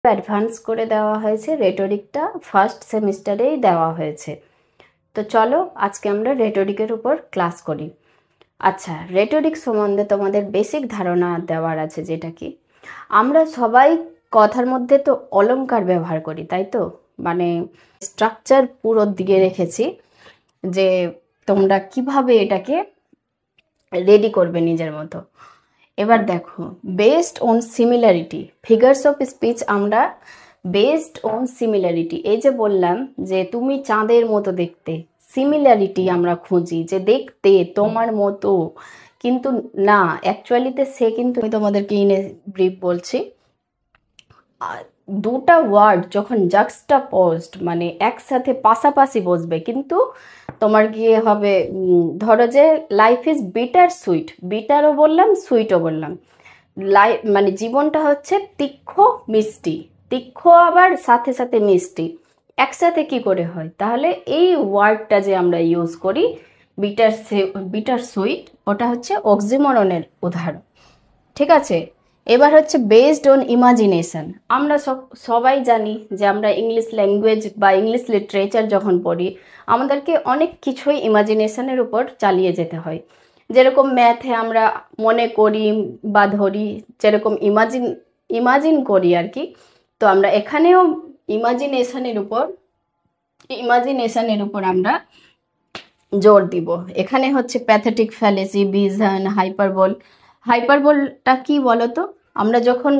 Advance করে দেওয়া হয়েছে, রেটরিকটা ফার্স্ট সেমিস্টারেই দেওয়া হয়েছে। তো চলো আজকে আমরা রেটরিকের উপর ক্লাস করি। আচ্ছা, রেটরিক সম্বন্ধে তোমাদের বেসিক ধারণা দেওয়ার আছে, যেটা কি আমরা সবাই কথার মধ্যে তো অলংকার ব্যবহার করি, তাই তো? মানে স্ট্রাকচার পুরো দিয়ে রেখেছি যে তোমরা কিভাবে এটাকে রেডি করবে নিজের মতো। এবার দেখো, based on similarity, figures of speech আমরা বেসড অন সিমিলারিটি, এই যে বললাম যে তুমি চাঁদের মতো দেখতে, সিমিলারিটি আমরা খুঁজি যে দেখতে তোমার মতো, কিন্তু না, অ্যাকচুয়ালিতে সে কিন্তু, আমি তোমাদেরকে ইন ব্রিফ বলছি, দুটা ওয়ার্ড যখন জাক্সটাপোজড মানে একসাথে পাশাপাশি বসবে, কিন্তু তোমার গিয়ে হবে ধরো যে লাইফ ইজ বিটার সুইট, বিটারও বললাম সুইটও বললাম, মানে জীবনটা হচ্ছে তীক্ষ্ণ মিষ্টি, তীক্ষ্ণ আবার সাথে সাথে মিষ্টি, একসাথে কি করে হয়? তাহলে এই ওয়ার্ডটা যে আমরা ইউজ করি বিটার, বিটার সুইট, ওটা হচ্ছে অক্সিমরনের উদাহরণ। ঠিক আছে, এবার হচ্ছে বেসড অন ইমাজিনেশন। আমরা সবাই জানি যে আমরা ইংলিশ ল্যাঙ্গুয়েজ বা ইংলিশ লিটারেচার যখন পড়ি, আমাদেরকে অনেক কিছুই ইমাজিনেশনের উপর চালিয়ে যেতে হয়। যেরকম ম্যাথে আমরা মনে করি বা ধরি, যেরকম ইমাজিন করি আর কি, তো আমরা এখানেও ইমাজিনেশনের উপর আমরা জোর দিব। এখানে হচ্ছে প্যাথেটিক ফ্যালেসি, ভিশন, হাইপারবোল। হাইপারবোলটা কি বলতো? আমরা যখন